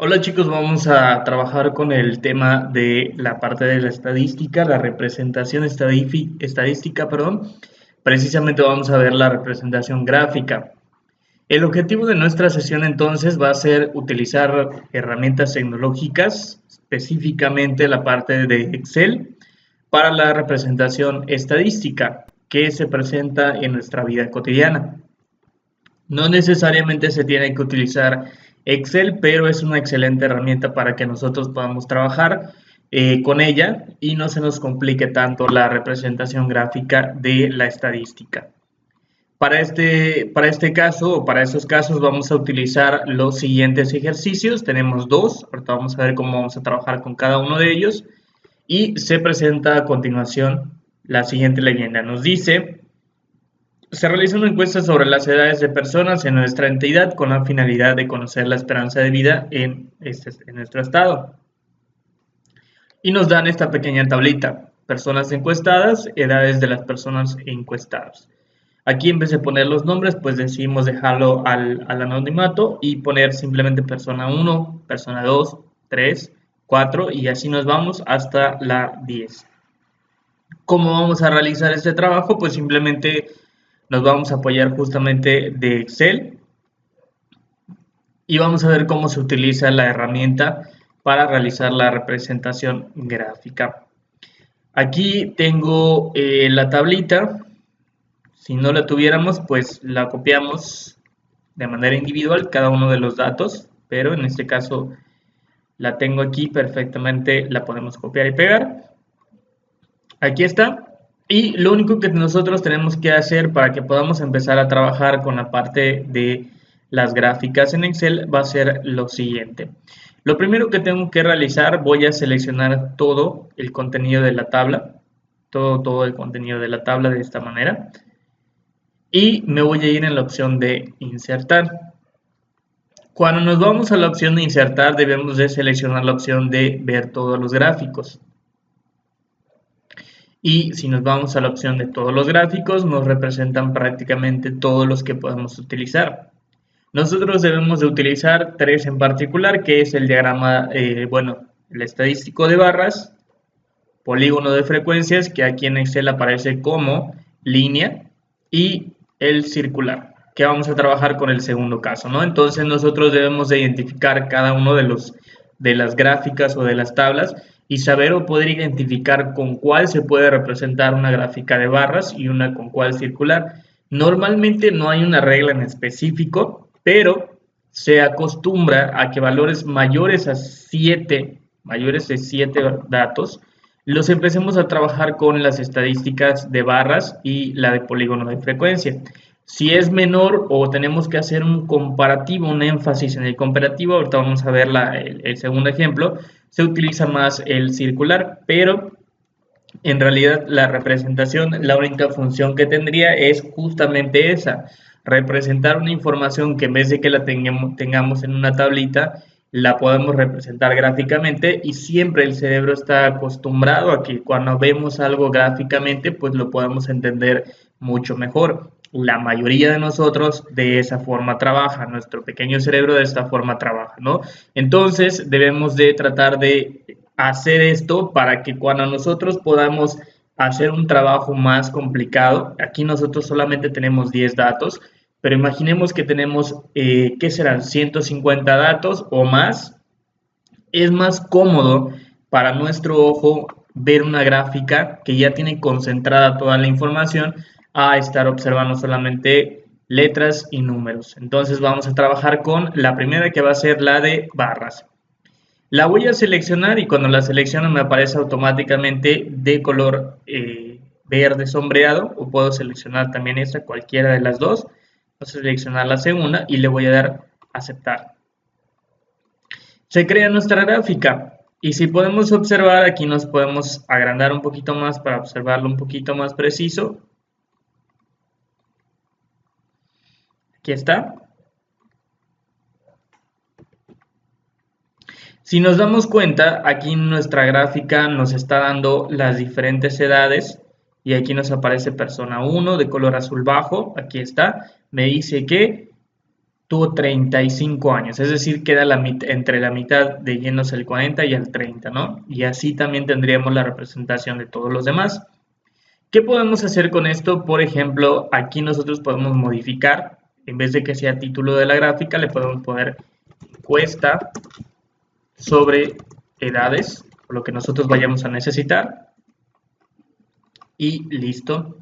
Hola chicos, vamos a trabajar con el tema de la parte de la estadística, la representación estadística, perdón. Precisamente vamos a ver la representación gráfica. El objetivo de nuestra sesión entonces va a ser utilizar herramientas tecnológicas, específicamente la parte de Excel, para la representación estadística que se presenta en nuestra vida cotidiana. No necesariamente se tiene que utilizar Excel, pero es una excelente herramienta para que nosotros podamos trabajar con ella y no se nos complique tanto la representación gráfica de la estadística. Para este caso o para estos casos vamos a utilizar los siguientes ejercicios. Tenemos dos, ahorita vamos a ver cómo vamos a trabajar con cada uno de ellos. Y se presenta a continuación la siguiente leyenda. Nos dice: se realiza una encuesta sobre las edades de personas en nuestra entidad con la finalidad de conocer la esperanza de vida en nuestro estado. Y nos dan esta pequeña tablita: personas encuestadas, edades de las personas encuestadas. Aquí en vez de poner los nombres, pues decidimos dejarlo al anonimato y poner simplemente persona 1, persona 2, 3, 4 y así nos vamos hasta la 10. ¿Cómo vamos a realizar este trabajo? Pues simplemente nos vamos a apoyar justamente de Excel y vamos a ver cómo se utiliza la herramienta para realizar la representación gráfica. Aquí tengo la tablita. Si no la tuviéramos, pues la copiamos de manera individual cada uno de los datos, pero en este caso la tengo aquí perfectamente, la podemos copiar y pegar. Aquí está. Y lo único que nosotros tenemos que hacer para que podamos empezar a trabajar con la parte de las gráficas en Excel va a ser lo siguiente. Lo primero que tengo que realizar, voy a seleccionar todo el contenido de la tabla, todo el contenido de la tabla de esta manera. Y me voy a ir en la opción de insertar. Cuando nos vamos a la opción de insertar, debemos de seleccionar la opción de ver todos los gráficos. Y si nos vamos a la opción de todos los gráficos, nos representan prácticamente todos los que podemos utilizar. Nosotros debemos de utilizar tres en particular, que es el diagrama, el estadístico de barras, polígono de frecuencias, que aquí en Excel aparece como línea, y el circular, que vamos a trabajar con el segundo caso, ¿no? Entonces nosotros debemos de identificar cada uno de las gráficas o de las tablas y saber o poder identificar con cuál se puede representar una gráfica de barras y una con cuál circular. Normalmente no hay una regla en específico, pero se acostumbra a que valores mayores de 7 datos, los empecemos a trabajar con las estadísticas de barras y la de polígono de frecuencia. Si es menor o tenemos que hacer un comparativo, un énfasis en el comparativo, ahorita vamos a ver el segundo ejemplo, se utiliza más el circular, pero en realidad la representación, la única función que tendría es justamente esa: representar una información que en vez de que la tengamos en una tablita, la podemos representar gráficamente, y siempre el cerebro está acostumbrado a que cuando vemos algo gráficamente, pues lo podemos entender mucho mejor. La mayoría de nosotros de esa forma trabaja, nuestro pequeño cerebro de esta forma trabaja, ¿no? Entonces debemos de tratar de hacer esto para que cuando nosotros podamos hacer un trabajo más complicado, aquí nosotros solamente tenemos 10 datos, pero imaginemos que tenemos, ¿qué serán? 150 datos o más. Es más cómodo para nuestro ojo ver una gráfica que ya tiene concentrada toda la información a estar observando solamente letras y números. Entonces vamos a trabajar con la primera, que va a ser la de barras. La voy a seleccionar y cuando la selecciono me aparece automáticamente de color verde sombreado, o puedo seleccionar también esta, cualquiera de las dos. Voy a seleccionar la segunda y le voy a dar aceptar. Se crea nuestra gráfica y si podemos observar, aquí nos podemos agrandar un poquito más para observarlo un poquito más preciso. Aquí está. Si nos damos cuenta, aquí en nuestra gráfica nos está dando las diferentes edades y aquí nos aparece persona 1 de color azul bajo. Aquí está. Me dice que tuvo 35 años, es decir, queda entre la mitad de yéndose el 40 y el 30, ¿no? Y así también tendríamos la representación de todos los demás. ¿Qué podemos hacer con esto? Por ejemplo, aquí nosotros podemos modificar, en vez de que sea título de la gráfica, le podemos poner encuesta sobre edades, lo que nosotros vayamos a necesitar. Y listo.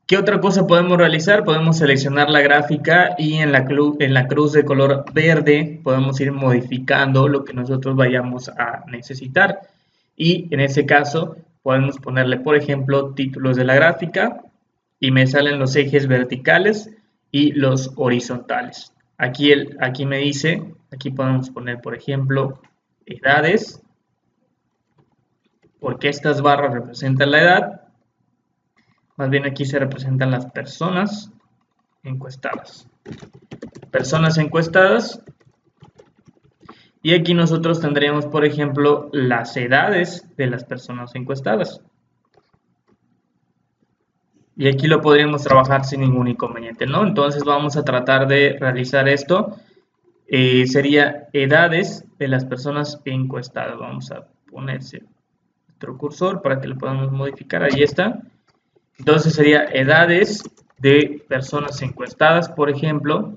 ¿Qué otra cosa podemos realizar? Podemos seleccionar la gráfica y en la cruz de color verde podemos ir modificando lo que nosotros vayamos a necesitar. Y en ese caso podemos ponerle, por ejemplo, títulos de la gráfica y me salen los ejes verticales y los horizontales. Aquí me dice, aquí podemos poner, por ejemplo, edades, porque estas barras representan la edad. Más bien aquí se representan las personas encuestadas. Personas encuestadas. Y aquí nosotros tendríamos, por ejemplo, las edades de las personas encuestadas. Y aquí lo podríamos trabajar sin ningún inconveniente, ¿no? Entonces vamos a tratar de realizar esto. Sería edades de las personas encuestadas. Vamos a ponerse nuestro cursor para que lo podamos modificar. Ahí está. Entonces sería edades de personas encuestadas, por ejemplo.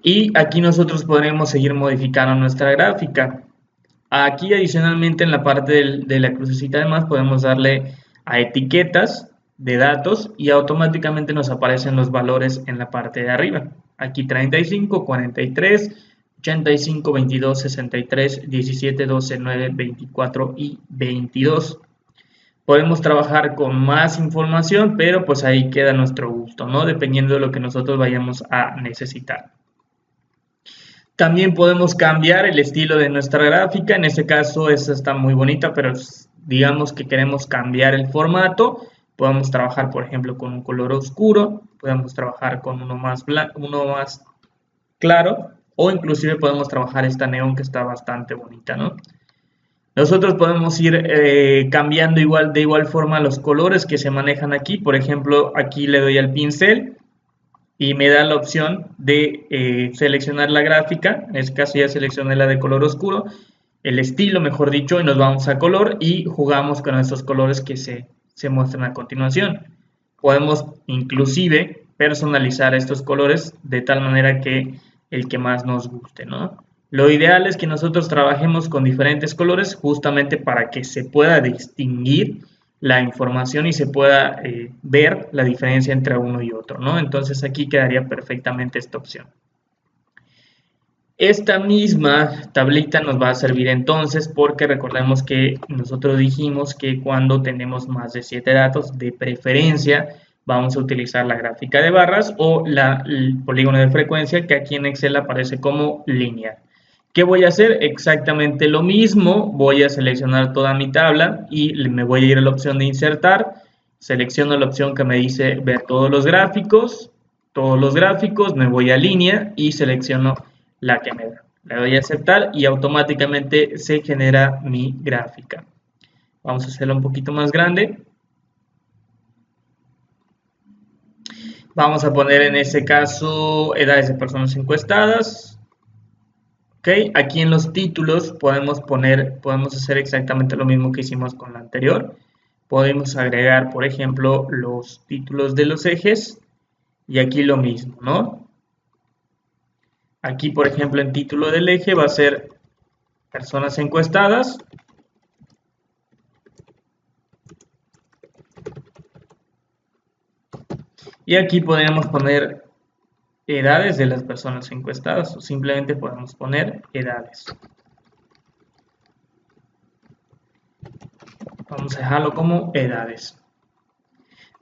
Y aquí nosotros podremos seguir modificando nuestra gráfica. Aquí adicionalmente en la parte de la crucecita además podemos darle a etiquetas de datos y automáticamente nos aparecen los valores en la parte de arriba. Aquí 35, 43, 85, 22, 63, 17, 12, 9, 24 y 22. Podemos trabajar con más información, pero pues ahí queda nuestro gusto, ¿no? Dependiendo de lo que nosotros vayamos a necesitar. También podemos cambiar el estilo de nuestra gráfica. En este caso, esta está muy bonita, pero digamos que queremos cambiar el formato. Podemos trabajar, por ejemplo, con un color oscuro. Podemos trabajar con uno más claro. O inclusive podemos trabajar esta neón que está bastante bonita, ¿no? Nosotros podemos ir cambiando de igual forma los colores que se manejan aquí. Por ejemplo, aquí le doy al pincel y me da la opción de seleccionar la gráfica. En este caso ya seleccioné la de color oscuro, el estilo mejor dicho, y nos vamos a color y jugamos con estos colores que se muestran a continuación. Podemos inclusive personalizar estos colores de tal manera que el que más nos guste, ¿no? Lo ideal es que nosotros trabajemos con diferentes colores justamente para que se pueda distinguir la información y se pueda ver la diferencia entre uno y otro, ¿no? Entonces aquí quedaría perfectamente esta opción. Esta misma tablita nos va a servir entonces porque recordemos que nosotros dijimos que cuando tenemos más de 7 datos, de preferencia vamos a utilizar la gráfica de barras o el polígono de frecuencia que aquí en Excel aparece como lineal. ¿Qué voy a hacer? Exactamente lo mismo. Voy a seleccionar toda mi tabla y me voy a ir a la opción de insertar. Selecciono la opción que me dice ver todos los gráficos. Me voy a línea y selecciono la que me da. Le doy a aceptar y automáticamente se genera mi gráfica. Vamos a hacerla un poquito más grande. Vamos a poner en este caso edades de personas encuestadas. Okay. Aquí en los títulos podemos hacer exactamente lo mismo que hicimos con la anterior. Podemos agregar, por ejemplo, los títulos de los ejes y aquí lo mismo, ¿no? Aquí, por ejemplo, en título del eje va a ser personas encuestadas. Y aquí podríamos poner edades de las personas encuestadas o simplemente podemos poner edades. Vamos a dejarlo como edades.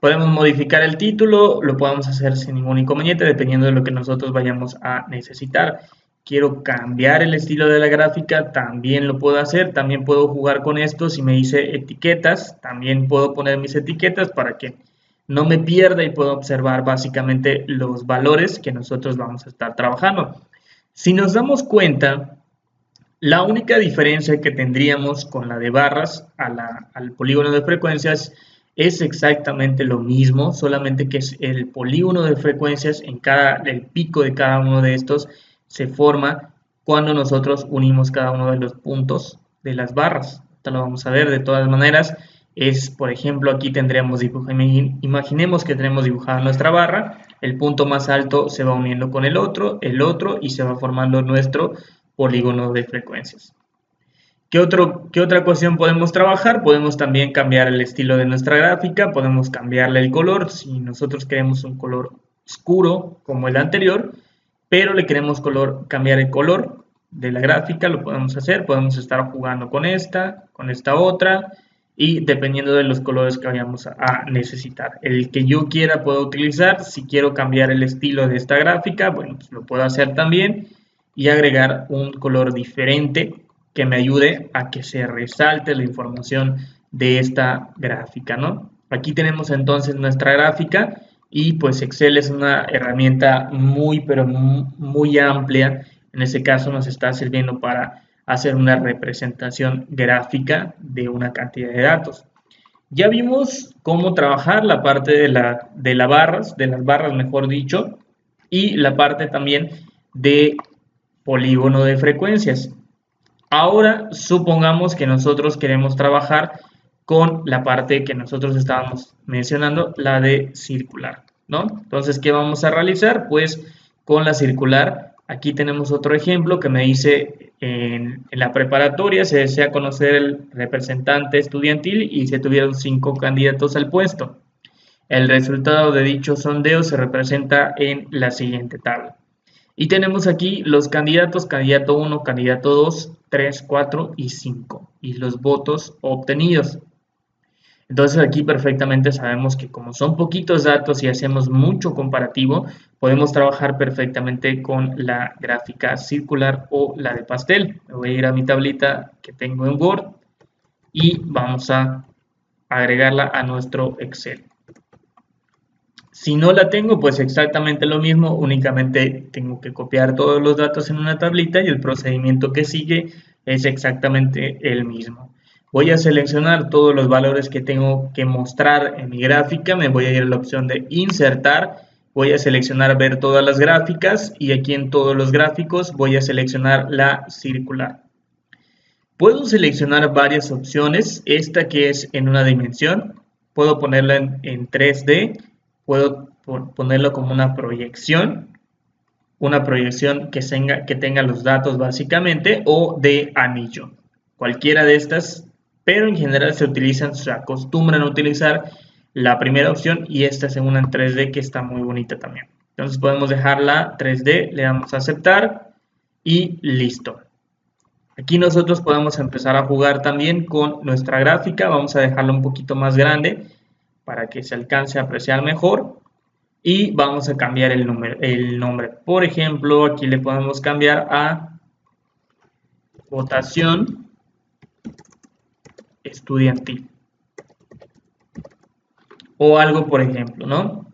Podemos modificar el título, lo podemos hacer sin ningún inconveniente dependiendo de lo que nosotros vayamos a necesitar. Quiero cambiar el estilo de la gráfica, también lo puedo hacer. También puedo jugar con esto. Si me dice etiquetas, también puedo poner mis etiquetas para que no me pierda y puedo observar básicamente los valores que nosotros vamos a estar trabajando. Si nos damos cuenta, la única diferencia que tendríamos con la de barras al polígono de frecuencias es exactamente lo mismo, solamente que es el polígono de frecuencias el pico de cada uno de estos se forma cuando nosotros unimos cada uno de los puntos de las barras. Esto lo vamos a ver de todas maneras. Por ejemplo, aquí tendríamos imaginemos que tenemos dibujada nuestra barra, el punto más alto se va uniendo con el otro y se va formando nuestro polígono de frecuencias. ¿Qué otra cuestión podemos trabajar? Podemos también cambiar el estilo de nuestra gráfica, podemos cambiarle el color, si nosotros queremos un color oscuro como el anterior, pero le queremos cambiar el color de la gráfica, lo podemos hacer, podemos estar jugando con esta otra, y dependiendo de los colores que vayamos a necesitar. El que yo quiera puedo utilizar, si quiero cambiar el estilo de esta gráfica, bueno, pues lo puedo hacer también, y agregar un color diferente que me ayude a que se resalte la información de esta gráfica, ¿no? Aquí tenemos entonces nuestra gráfica y pues Excel es una herramienta pero muy amplia. En este caso nos está sirviendo para hacer una representación gráfica de una cantidad de datos. Ya vimos cómo trabajar la parte de las barras mejor dicho, y la parte también de polígono de frecuencias. Ahora supongamos que nosotros queremos trabajar con la parte que nosotros estábamos mencionando, la de circular, ¿no? Entonces, ¿qué vamos a realizar? Pues con la circular, aquí tenemos otro ejemplo que me dice en la preparatoria se desea conocer el representante estudiantil y se tuvieron 5 candidatos al puesto. El resultado de dicho sondeo se representa en la siguiente tabla. Y tenemos aquí los candidatos, candidato 1, candidato 2, 3, 4 y 5, y los votos obtenidos. Entonces aquí perfectamente sabemos que como son poquitos datos y hacemos mucho comparativo, podemos trabajar perfectamente con la gráfica circular o la de pastel. Me voy a ir a mi tablita que tengo en Word y vamos a agregarla a nuestro Excel. Si no la tengo, pues exactamente lo mismo, únicamente tengo que copiar todos los datos en una tablita y el procedimiento que sigue es exactamente el mismo. Voy a seleccionar todos los valores que tengo que mostrar en mi gráfica, me voy a ir a la opción de insertar, voy a seleccionar ver todas las gráficas y aquí en todos los gráficos voy a seleccionar la circular. Puedo seleccionar varias opciones, esta que es en una dimensión, puedo ponerla en 3D, puedo ponerlo como una proyección que tenga los datos básicamente, o de anillo, cualquiera de estas, pero en general se acostumbran a utilizar la primera opción y esta segunda en 3D que está muy bonita también. Entonces podemos dejarla 3D, le damos a aceptar y listo. Aquí nosotros podemos empezar a jugar también con nuestra gráfica, vamos a dejarla un poquito más grande para que se alcance a apreciar mejor y vamos a cambiar el nombre. Por ejemplo, aquí le podemos cambiar a votación estudiantil o algo por ejemplo, ¿no?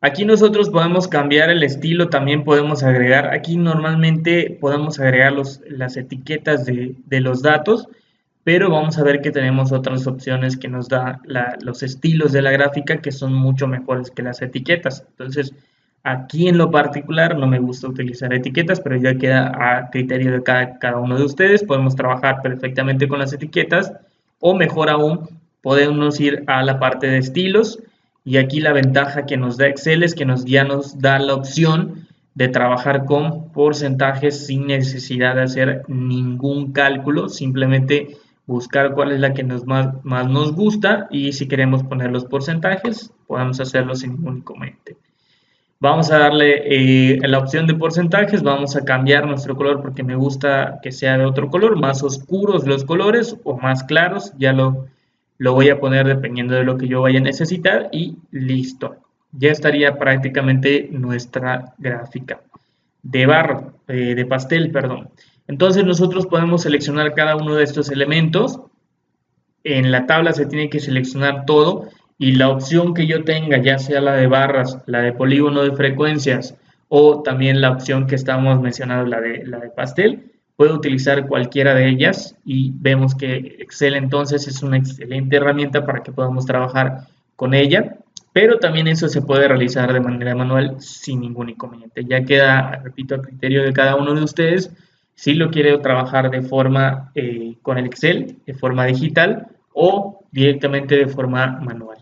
Aquí nosotros podemos cambiar el estilo, también podemos agregar, aquí normalmente podemos agregar las etiquetas de los datos, pero vamos a ver que tenemos otras opciones que nos da los estilos de la gráfica que son mucho mejores que las etiquetas. Entonces, aquí en lo particular no me gusta utilizar etiquetas, pero ya queda a criterio de cada uno de ustedes. Podemos trabajar perfectamente con las etiquetas o mejor aún, podemos ir a la parte de estilos y aquí la ventaja que nos da Excel es que ya nos da la opción de trabajar con porcentajes sin necesidad de hacer ningún cálculo, simplemente buscar cuál es la que más nos gusta y si queremos poner los porcentajes, podemos hacerlo sin ningún inconveniente. Vamos a darle la opción de porcentajes, vamos a cambiar nuestro color porque me gusta que sea de otro color, más oscuros los colores o más claros, ya lo voy a poner dependiendo de lo que yo vaya a necesitar y listo. Ya estaría prácticamente nuestra gráfica de pastel, perdón. Entonces nosotros podemos seleccionar cada uno de estos elementos. En la tabla se tiene que seleccionar todo y la opción que yo tenga, ya sea la de barras, la de polígono de frecuencias o también la opción que estamos mencionando, la de pastel, puede utilizar cualquiera de ellas y vemos que Excel entonces es una excelente herramienta para que podamos trabajar con ella, pero también eso se puede realizar de manera manual sin ningún inconveniente. Ya queda, repito, a criterio de cada uno de ustedes si lo quiere trabajar de forma con el Excel, de forma digital o directamente de forma manual.